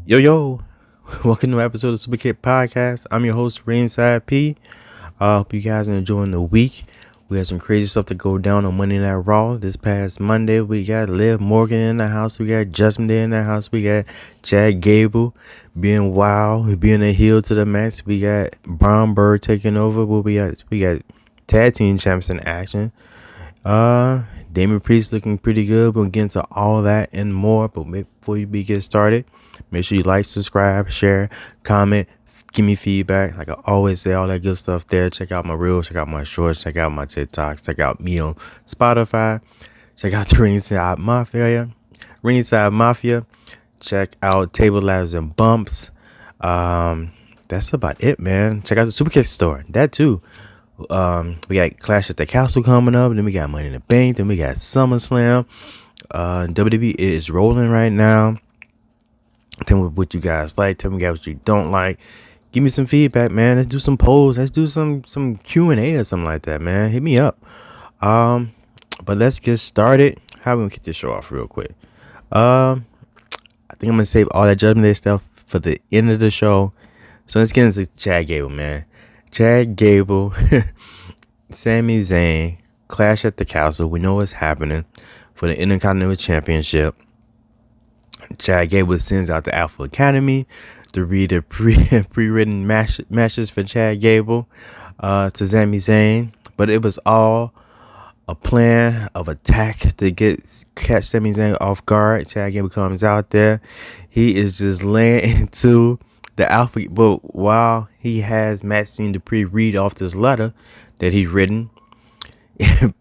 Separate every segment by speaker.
Speaker 1: Yo, welcome to an episode of Superkick Podcast. I'm your host, Ringside P. Hope you guys are enjoying the week. We had some crazy stuff to go down on Monday Night Raw this past Monday. We got Liv Morgan in the house. We got Justin Day in the house. We got Chad Gable being wild, being a heel to the max. We got Brown Bird taking over. We got tag team champs in action. Damon Priest looking pretty good. We'll get into all that and more. But before we get started, make sure you like, subscribe, share, comment, give me feedback. Like I always say, all that good stuff there. Check out my reels, check out my shorts, check out my TikToks, check out me on Spotify. Check out the Ringside Mafia. Check out Table Labs and Bumps. That's about it, man. Check out the Superkick store. That too. We got Clash at the Castle coming up. Then we got Money in the Bank. Then we got SummerSlam. WWE is rolling right now. Tell me what you guys like. Tell me what you don't like. Give me some feedback, man. Let's do some polls. Let's do some Q&A or something like that, man. Hit me up. But let's get started. How are we gonna kick this show off real quick? I think I'm gonna save all that Judgment Day stuff for the end of the show. So let's get into Chad Gable, man. Chad Gable, Sami Zayn, Clash at the Castle. We know what's happening for the Intercontinental Championship. Chad Gable sends out the Alpha Academy to read the pre-written matches for Chad Gable to Sami Zayn. But it was all a plan of attack to catch Sami Zayn off guard. Chad Gable comes out there. He is just laying into the Alpha. But while he has Maxine Dupree read off this letter that he's written,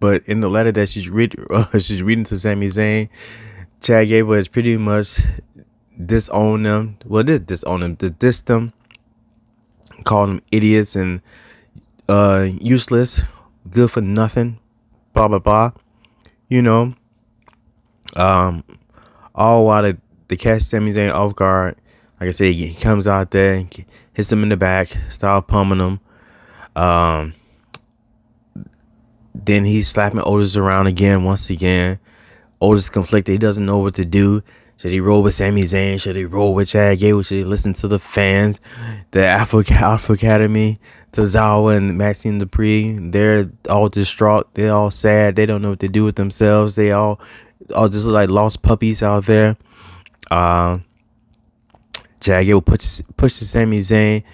Speaker 1: but in the letter that she's reading to Sami Zayn, Chad Gable has pretty much disowned them. Well, disowned them. Diss them. Called them idiots and useless. Good for nothing. Blah, blah, blah. You know. All while they catch Sami Zayn off guard. Like I said, he comes out there, hits him in the back, start pummeling him. Then he's slapping Otis around once again. Otis conflicted. He doesn't know what to do. Should he roll with Sami Zayn? Should he roll with Chad Gable? Should he listen to the fans? The Alpha Academy, Tozawa and Maxine Dupree, they're all distraught. They're all sad. They don't know what to do with themselves. They all just look like lost puppies out there. Chad Gable pushes Sami Zayn,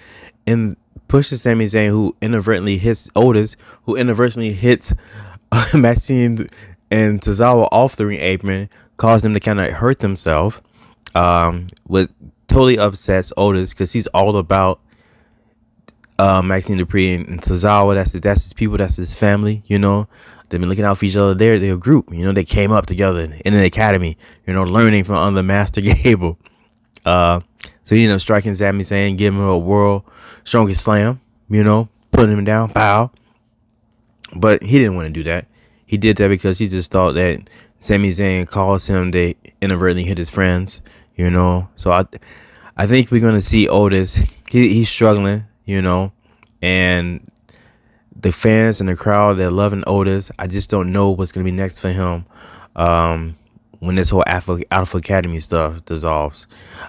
Speaker 1: who inadvertently hits Otis, who inadvertently hits Maxine and Tozawa off the ring apron, caused them to kind of hurt themselves. What totally upsets Otis because he's all about Maxine Dupree and Tozawa. That's his people. That's his family. You know, they've been looking out for each other. They're a group. You know, they came up together in an academy. You know, learning from under Master Gable. So he ended up striking Sami Zayn, giving him a world strongest slam. You know, putting him down, pow. But he didn't want to do that. He did that because he just thought that Sami Zayn caused him to inadvertently hit his friends, you know. So I think we're going to see Otis. He's struggling, you know. And the fans and the crowd, they're loving Otis. I just don't know what's going to be next for him when this whole Alpha Academy stuff dissolves.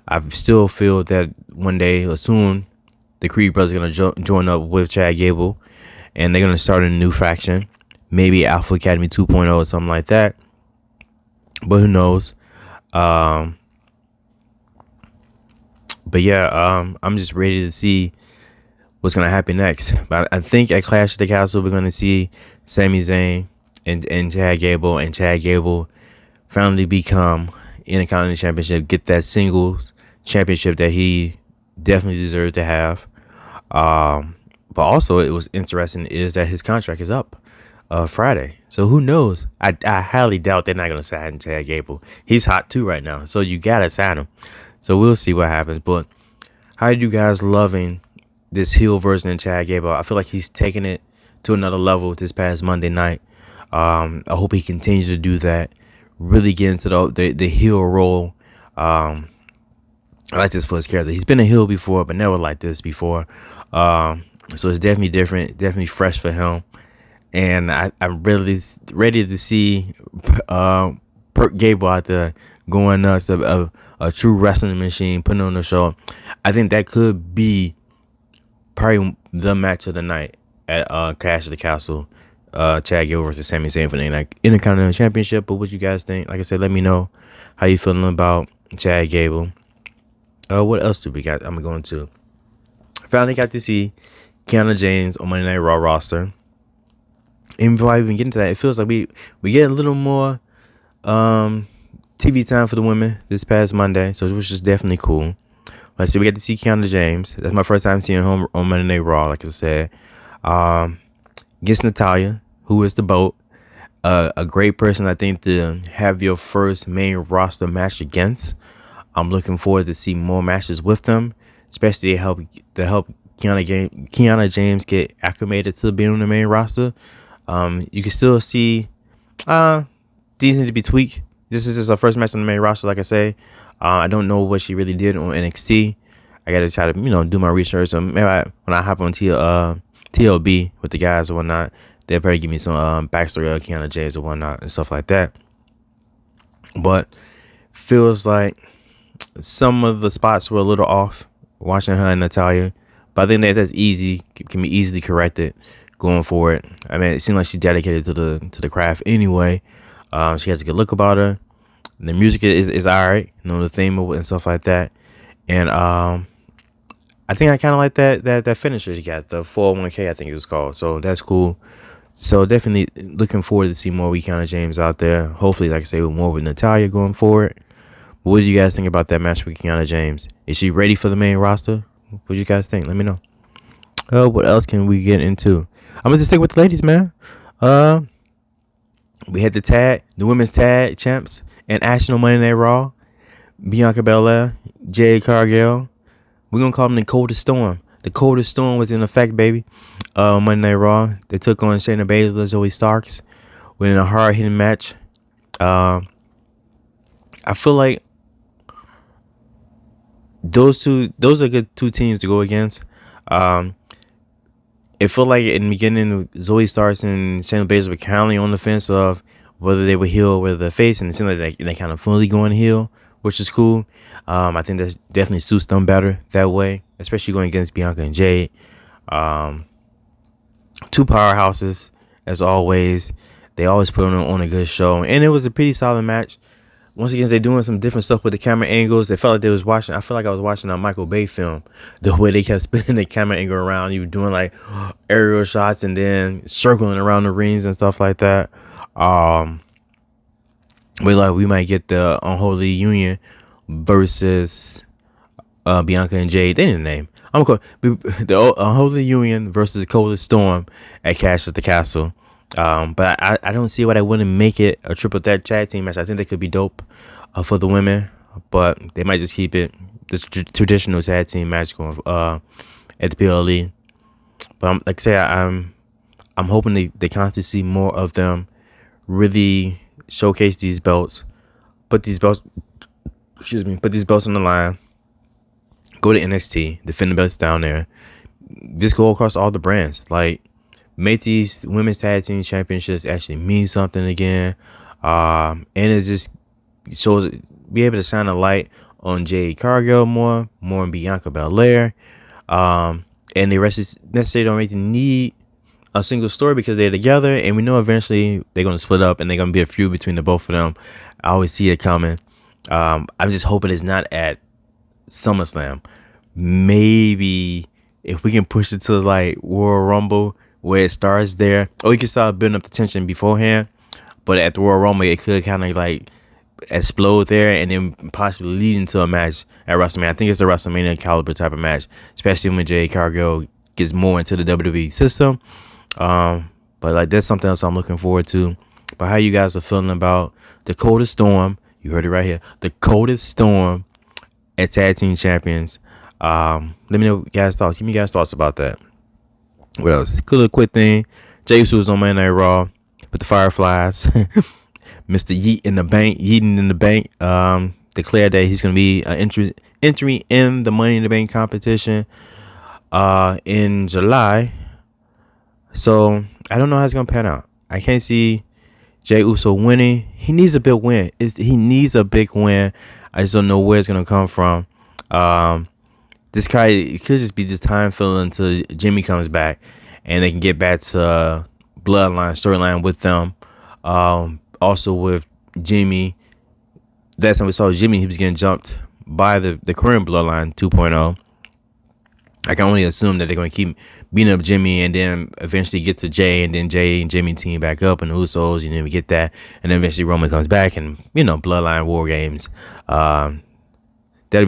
Speaker 1: I still feel that one day or soon, the Creed brothers are going to join up with Chad Gable. And they're going to start a new faction. Maybe Alpha Academy 2.0 or something like that. But who knows? But yeah, I'm just ready to see what's going to happen next. But I think at Clash at the Castle, we're going to see Sami Zayn and Chad Gable. And Chad Gable finally become Intercontinental Championship. Get that singles championship that he definitely deserved to have. But also, it was interesting is that his contract is up Friday. So who knows? I highly doubt they're not going to sign Chad Gable. He's hot too right now. So you got to sign him. So we'll see what happens. But how are you guys loving this heel version of Chad Gable? I feel like he's taking it to another level this past Monday night. I hope he continues to do that. Really get into the heel role. I like this for his character. He's been a heel before, but never like this before. So it's definitely different, definitely fresh for him. And I'm really ready to see Gable out there going nuts, a true wrestling machine, putting on the show. I think that could be probably the match of the night at Clash of the Castle. Chad Gable versus Sami Zayn for the Intercontinental Championship. But what you guys think? Like I said, let me know how you feeling about Chad Gable. What else do we got? I'm going to finally got to see Kiana James on Monday Night Raw roster. And before I even get into that, it feels like we get a little more TV time for the women this past Monday, so it was just definitely cool. Like I said, we got to see Kiana James. That's my first time seeing her on Monday Night Raw, like I said. Against Natalya, who is the boat. A great person, I think, to have your first main roster match against. I'm looking forward to see more matches with them, especially to help Kiana James get acclimated to being on the main roster. You can still see these need to be tweaked. This is just her first match on the main roster, like I say. I don't know what she really did on NXT. I got to try to, do my research. So maybe when I hop on TLB with the guys or whatnot, they'll probably give me some backstory of Kiana James or whatnot and stuff like that. But feels like some of the spots were a little off watching her and Natalya. But I think that's easy, can be easily corrected going forward. I mean, it seems like she's dedicated to the craft anyway. She has a good look about her. The music is alright, the theme and stuff like that. And I think I kind of like that finisher she got, the 401k, I think it was called. So that's cool. So definitely looking forward to see more Kiana James out there. Hopefully, like I say, more with Natalya going forward. But what do you guys think about that match with Kiana James? Is she ready for the main roster? What do you guys think? Let me know. What else can we get into? I'm gonna just stick with the ladies, man. We had the women's tag champs in action on Monday Night Raw. Bianca Belair, Jade Cargill. We're gonna call them the coldest storm. The coldest storm was in effect, baby. Monday Night Raw. They took on Shayna Baszler, Zoe Starks, in a hard hitting match. I feel like those are good two teams to go against. It felt like in the beginning, Zoe Starks and Shayna Baszler were kind of on the fence of whether they were heel or whether they're face, and it seemed like they kind of fully going heel, which is cool. I think that definitely suits them better that way, especially going against Bianca and Jade. Two powerhouses, as always. They always put on a good show, and it was a pretty solid match. Once again, they're doing some different stuff with the camera angles. They felt like they was watching. I feel like I was watching a Michael Bay film. The way they kept spinning the camera angle around, you were doing like aerial shots and then circling around the rings and stuff like that. We might get the Unholy Union versus Bianca and Jade. They didn't name. I'm gonna call the Unholy Union versus Coldest Storm at Clash at the Castle. But I don't see why they wouldn't make it a triple threat tag team match. I think they could be dope for the women, but they might just keep it this traditional tag team match going at the PLE. But like I say, I'm hoping they constantly see more of them really showcase these belts, put these belts on the line, go to NXT, defend the belts down there, just go across all the brands, like make these women's tag team championships actually mean something again. And it just shows, be able to shine a light on Jade Cargill more on Bianca Belair. And the rest necessarily don't really need a single story because they're together, and we know eventually they're going to split up and they're going to be a feud between the both of them. I always see it coming. I'm just hoping it's not at SummerSlam. Maybe if we can push it to like Royal Rumble where it starts there, or you can start building up the tension beforehand, but at the Royal Rumble it could kind of like explode there and then possibly lead into a match at WrestleMania. I think it's a WrestleMania caliber type of match, especially when Jade Cargill gets more into the WWE system. But like that's something else I'm looking forward to. But how you guys are feeling about the Coldest Storm? You heard it right here. The Coldest Storm at Tag Team Champions. Let me know guys' thoughts. Give me guys' thoughts about that. What else? Cool, quick thing. Jey Uso was on Monday Night Raw with the Fireflies. Mr. Yeeting in the bank. Declared that he's going to be an entry in the Money in the Bank competition in July. So I don't know how it's going to pan out. I can't see Jey Uso winning. He needs a big win. I I just don't know where it's gonna come from. This guy, it could just be this time filler until Jimmy comes back, and they can get back to bloodline storyline with them. Also with Jimmy, last time we saw Jimmy, he was getting jumped by the current bloodline 2.0. I can only assume that they're going to keep beating up Jimmy and then eventually get to Jay, and then Jay and Jimmy team back up and the Usos, and then we get that, and then eventually Roman comes back, and bloodline war games. That'd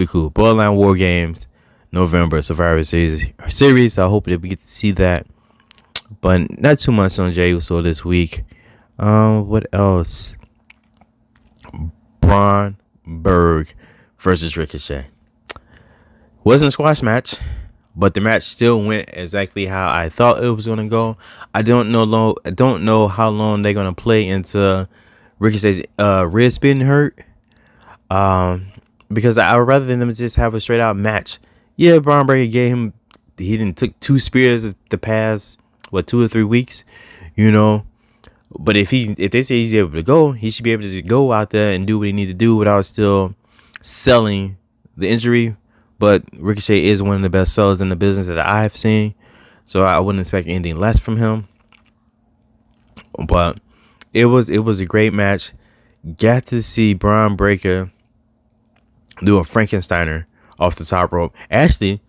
Speaker 1: be cool. Bloodline war games, November Survivor Series. I hope that we get to see that, but not too much on Jay Uso this week. What else? Braun Berg versus Ricochet. Wasn't a squash match, but the match still went exactly how I thought it was gonna go. I don't know how long they're gonna play into Ricochet's ribs being hurt. Because I would rather than them just have a straight out match. Yeah, Braun Breaker he didn't took 2 spears the past 2 or 3 weeks, But if they say he's able to go, he should be able to just go out there and do what he needs to do without still selling the injury. But Ricochet is one of the best sellers in the business that I've seen, so I wouldn't expect anything less from him. But it was a great match. Got to see Braun Breaker do a Frankensteiner off the top rope. Actually,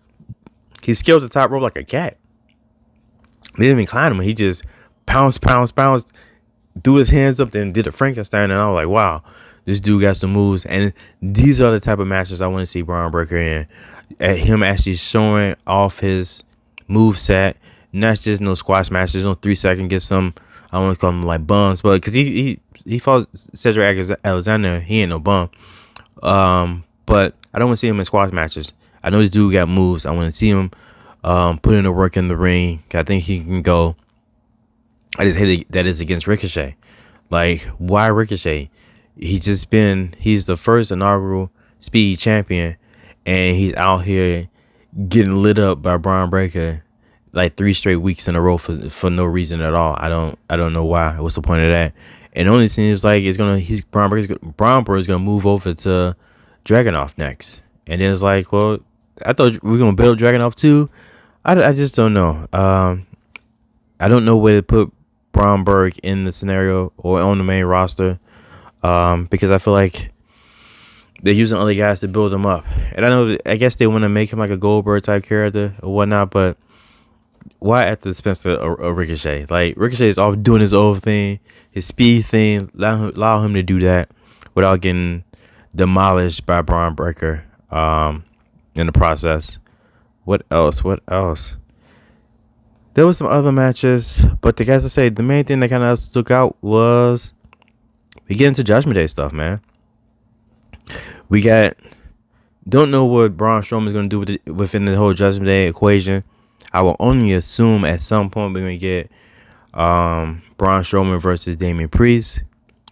Speaker 1: he scaled the top rope like a cat. They didn't even climb him. He just pounced, threw his hands up, then did a Frankenstein, and I was like, wow, this dude got some moves. And these are the type of matches I want to see Braun Breaker in. At him actually showing off his move set, not just no squash matches, no 3-second, get some, I don't want to call them like bums, but because he fought Cedric Alexander, he ain't no bum. But I don't want to see him in squash matches. I know this dude got moves. I want to see him put in the work in the ring. I think he can go. I just hate it that it's against Ricochet. Like, why Ricochet? He's the first inaugural Speed champion, and he's out here getting lit up by Braun Breaker like 3 straight weeks in a row for no reason at all. I don't know why. What's the point of that? And it only seems like Braun Breaker's gonna move over to Dragunov next, and then it's like, well, I thought we were gonna build Dragunov too. I just don't know. I don't know where to put Braun Berg in the scenario or on the main roster, because I feel like they're using other guys to build him up. And I guess they want to make him like a Goldberg type character or whatnot, but why at the expense of Ricochet? Like, Ricochet is off doing his own thing, his speed thing. Allow him to do that without getting demolished by Braun Breaker in the process. What else? There was some other matches, but the guys to say the main thing that kind of stuck out was we get into Judgment Day stuff, man. We don't know what Braun Strowman is going to do within the whole Judgment Day equation. I will only assume at some point we're going to get Braun Strowman versus Damian Priest.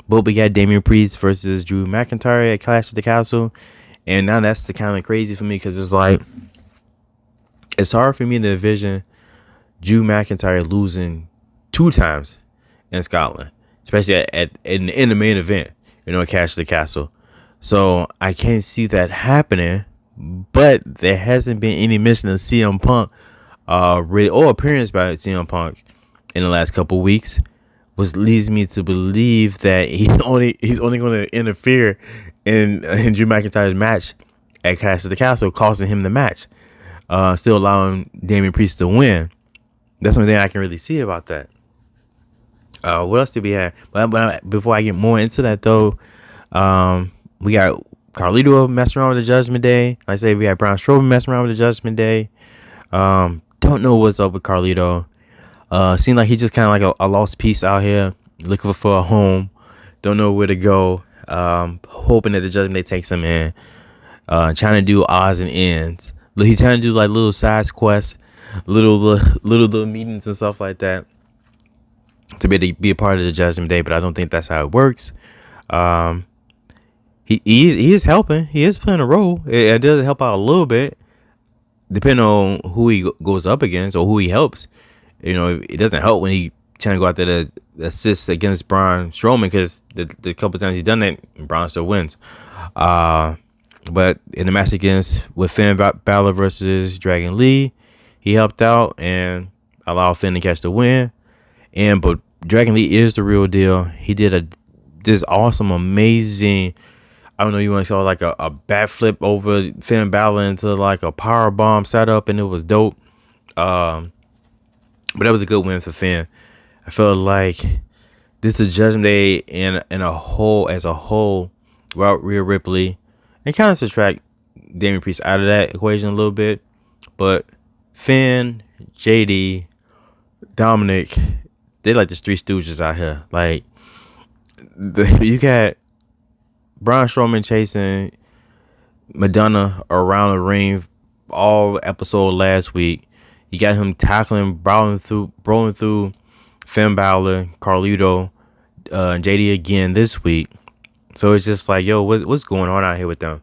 Speaker 1: But we got Damian Priest versus Drew McIntyre at Clash at the Castle. And now that's the kind of crazy for me, because it's like, it's hard for me to envision Drew McIntyre losing 2 times in Scotland, especially in the main event, at Clash at the Castle. So I can't see that happening, but there hasn't been any mention of CM Punk or appearance by CM Punk in the last couple weeks, which leads me to believe that he's only going to interfere in Drew McIntyre's match at Clash at the Castle, costing him the match, still allowing Damian Priest to win. That's the only thing I can really see about that. What else did we have? But before I get more into that, though, we got Carlito messing around with the Judgment Day. Like I say, we got Braun Strowman messing around with the Judgment Day. Don't know what's up with Carlito. Seems like he's just kind of like a lost piece out here, looking for a home. Don't know where to go. Hoping that the Judgment Day takes him in. Trying to do odds and ends. He's trying to do like little side quests, little meetings and stuff like that to be a part of the Judgment Day. But I don't think that's how it works. He is helping. He is playing a role. It does help out a little bit, depending on who he goes up against or who he helps. It doesn't help when he trying to go out there to assist against Braun Strowman, because the couple times he's done that, Braun still wins. But in the match with Finn Balor versus Dragon Lee, he helped out and allowed Finn to catch the win. But Dragon Lee is the real deal. He did this awesome, amazing, I don't know, you want to call it like a backflip over Finn Balor into like a power bomb setup, and it was dope. But that was a good win for Finn. I felt like this is Judgment Day in a whole, as a whole, without Rhea Ripley, and kind of subtract Damian Priest out of that equation a little bit. But Finn, JD, Dominic, they like the Three Stooges out here. Like, you got Braun Strowman chasing Madonna around the ring all episode last week. You got him tackling, brawling through Finn Balor, Carlito, JD again this week. So it's just like, yo, what's going on out here with them?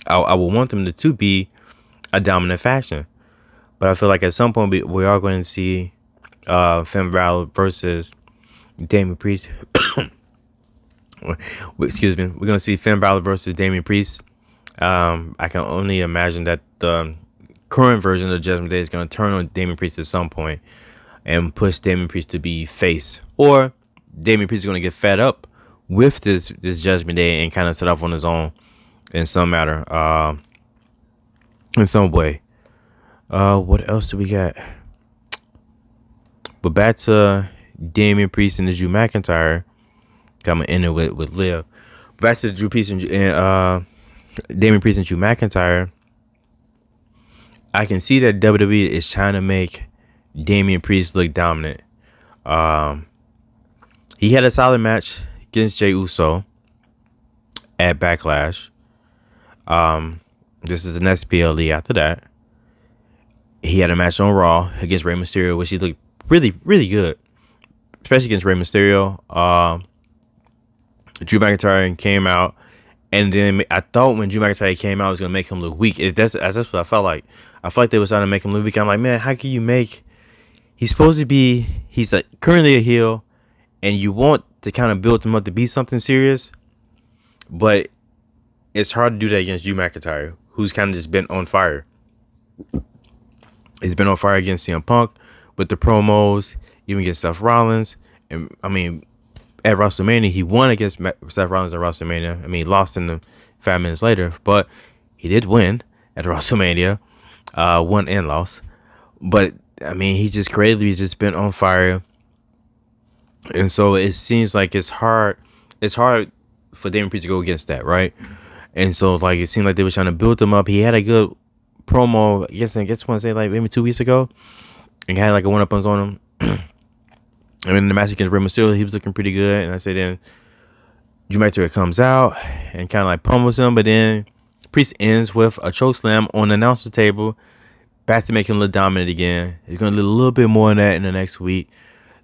Speaker 1: I would want them to be a dominant faction, but I feel like at some point we are going to see Finn Balor versus Damian Priest. Excuse me. We're gonna see Finn Balor versus Damian Priest. I can only imagine that the current version of Judgment Day is gonna turn on Damian Priest at some point and push Damian Priest to be face, or Damian Priest is gonna get fed up with this Judgment Day and kind of set up on his own in some matter, in some way. What else do we got? But back to Damian Priest and the Drew McIntyre. I'm gonna end it with Liv. Back to Drew Priest and Damian Priest and Drew McIntyre. I can see that WWE is trying to make Damian Priest look dominant. He had a solid match against Jey Uso at Backlash. This is the next PLE after that. He had a match on Raw against Rey Mysterio, which he looked really, really good, especially against Rey Mysterio. Drew McIntyre came out, and then I thought when Drew McIntyre came out, it was gonna make him look weak. That's what I felt like. I felt like they were trying to make him look weak. I'm like, man, how can you make? He's currently a heel, and you want to kind of build him up to be something serious, but it's hard to do that against Drew McIntyre, who's kind of just been on fire. He's been on fire against CM Punk with the promos, even against Seth Rollins, and I mean, at WrestleMania, he won against Seth Rollins at WrestleMania. I mean, he lost in the 5 minutes later, but he did win at WrestleMania, won and lost. But I mean, he just creatively just been on fire, and so it seems like it's hard for Damian Priest to go against that, right? And so like it seemed like they were trying to build him up. He had a good promo, I guess I want to say like maybe 2 weeks ago, and had like a 1-up on him. I mean, the match against Rey Mysterio, he was looking pretty good. And I said, then Drew McIntyre comes out and kind of like pummels him. But then Priest ends with a chokeslam on the announcer table, back to make him look dominant again. He's going to do a little bit more of that in the next week.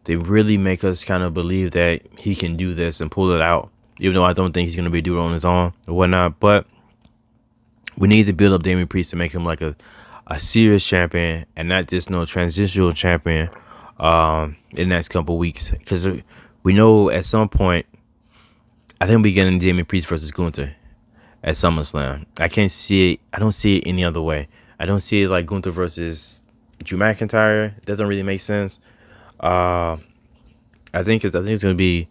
Speaker 1: They really make us kind of believe that he can do this and pull it out, even though I don't think he's going to be doing it on his own or whatnot. But we need to build up Damian Priest to make him like a serious champion and not just no transitional champion in the next couple weeks, because we know at some point I think we're getting Damian Priest versus Gunther at SummerSlam. I don't see it any other way. I don't see it like Gunther versus Drew McIntyre. It doesn't really make sense. I think it's gonna be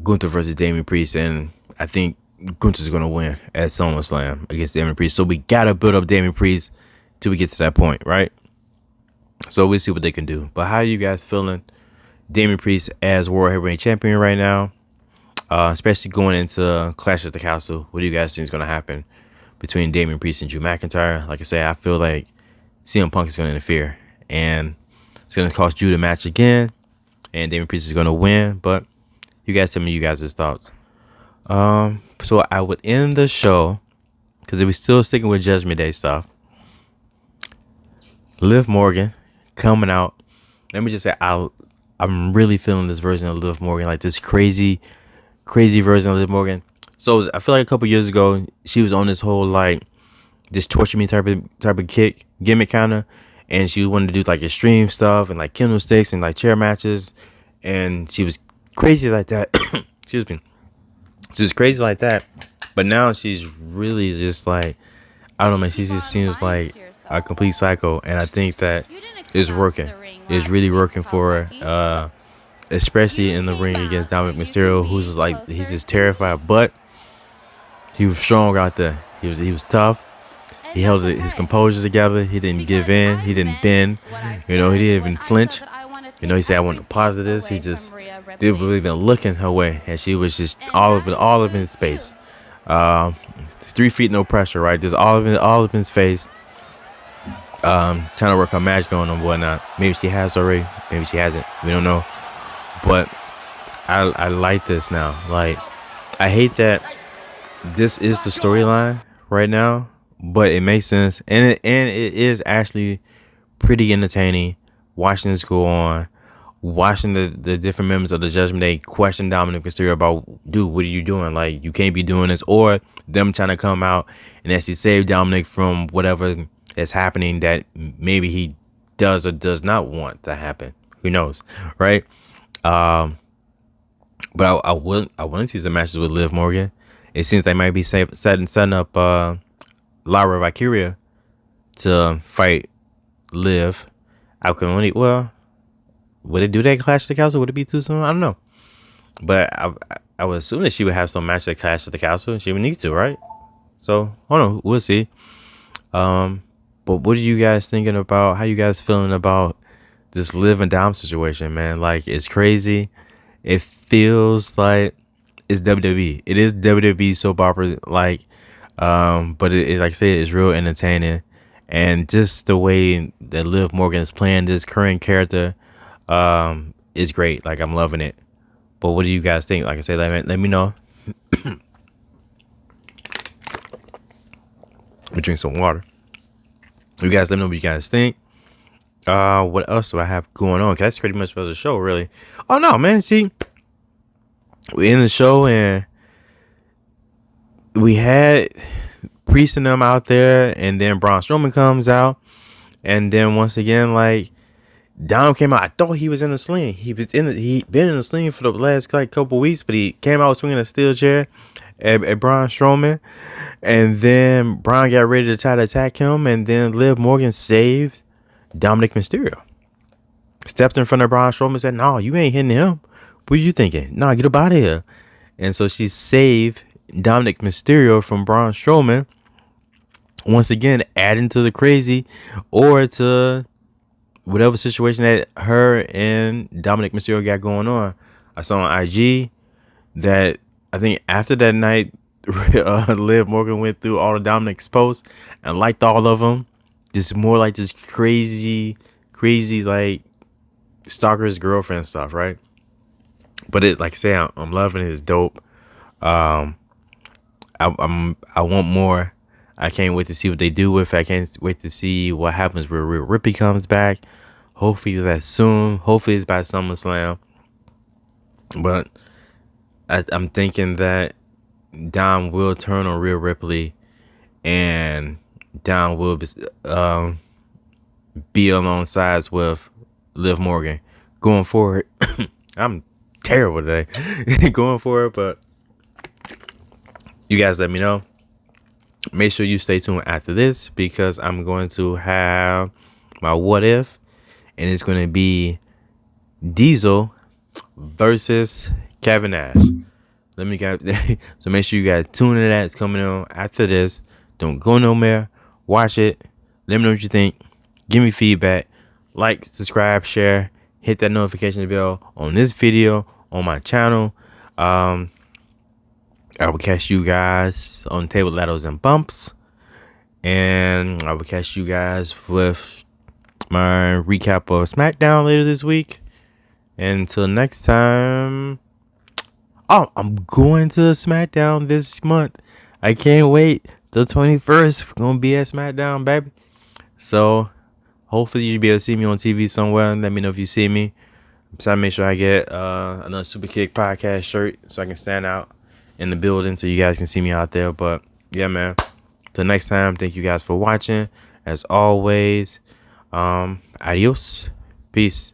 Speaker 1: Gunther versus Damian Priest, and I think Gunther's gonna win at SummerSlam against Damian Priest. So we gotta build up Damian Priest till we get to that point, right? So we'll see what they can do. But how are you guys feeling Damian Priest as World Heavyweight Champion right now? Especially going into Clash at the Castle. What do you guys think is going to happen between Damian Priest and Drew McIntyre? Like I said, I feel like CM Punk is going to interfere, and it's going to cost Drew the match again, and Damian Priest is going to win. But you guys tell me you guys' thoughts. So I would end the show, because if we're still sticking with Judgment Day stuff, Liv Morgan coming out. Let me just say, I'm really feeling this version of Liv Morgan, like this crazy version of Liv Morgan. So I feel like a couple years ago, she was on this whole like this torture me type of kick gimmick kind of, and she wanted to do like extreme stuff and like candlesticks and like chair matches, and she was crazy like that. Excuse me. She was crazy like that, But now she's really just like, I don't know, man. She just seems like a complete psycho, and I think that it's working. It's really working for her, especially in the ring against Dominic Mysterio, who's just like, he's just terrified, but he was strong out there. He was tough. He held his composure together. He didn't give in. He didn't bend. He didn't even flinch. He said, I want to pause this. He just didn't even looking her way, and she was just all up in his face. 3 feet, no pressure, right? Just all up in his face. Trying to work her magic on him, whatnot. Maybe she has already. Maybe she hasn't. We don't know. But I like this now. Like, I hate that this is the storyline right now, but it makes sense, and it is actually pretty entertaining watching this go on, watching the different members of the Judgment Day question Dominic Mysterio about, dude, what are you doing? Like, you can't be doing this, or them trying to come out and actually save Dominic from whatever is happening that maybe he does or does not want to happen. Who knows, right? But I want to see some matches with Liv Morgan. It seems they might be setting up Lyra Valkyria to fight Liv. Would it do that Clash at the Castle? Would it be too soon? I don't know. But I would assume that she would have some match at Clash at the Castle. She would need to, right? So, I don't know. We'll see. But what are you guys thinking about? How you guys feeling about this Liv and Dom situation, man? Like, it's crazy. It feels like it's WWE. It is WWE soap opera, like, but it like I said, it's real entertaining, and just the way that Liv Morgan is playing this current character, is great. Like, I'm loving it. But what do you guys think? Like I said, let me know. Let me drink some water. You guys let me know what you guys think. What else do I have going on? 'Cause that's pretty much for the show, really. Oh no, man. See, we're in the show, and we had Priest and them out there, and then Braun Strowman comes out, and then once again, like, Dom came out. I thought he was in the sling. He'd been in the sling for the last like couple weeks, but he came out swinging a steel chair at Braun Strowman, and then Braun got ready to try to attack him, and then Liv Morgan saved Dominic Mysterio. Stepped in front of Braun Strowman and said, "No, you ain't hitting him. What are you thinking? No, get up out of here." And so she saved Dominic Mysterio from Braun Strowman. Once again, adding to the crazy, or to whatever situation that her and Dominic Mysterio got going on. I saw on IG that I think after that night, Liv Morgan went through all of Dominic's posts and liked all of them. Just more like just crazy like stalker's girlfriend stuff, right? But it, like I say, I'm loving it. It's dope. I want more. I can't wait to see what they do with it. I can't wait to see what happens when Rhea Ripley comes back. Hopefully that's soon. Hopefully it's by SummerSlam. But I'm thinking that Dom will turn on Rhea Ripley, and Dom will be alongside with Liv Morgan going forward. I'm terrible today going forward, but you guys let me know. Make sure you stay tuned after this, because I'm going to have my what if, and it's going to be Diesel versus Kevin Nash. So make sure you guys tune in to that. It's coming on after this. Don't go nowhere. Watch it. Let me know what you think. Give me feedback. Like, subscribe, share, hit that notification bell on this video, on my channel. I will catch you guys on Table, Ladders, and Bumps. And I will catch you guys with my recap of Smackdown later this week. And until next time. Oh, I'm going to Smackdown this month. I can't wait. The 21st. We're going to be at Smackdown, baby. So, hopefully you'll be able to see me on TV somewhere. Let me know if you see me. So I make sure I get another Superkick Podcast shirt so I can stand out in the building so you guys can see me out there. But yeah, man, till next time, thank you guys for watching. As always, adios, peace.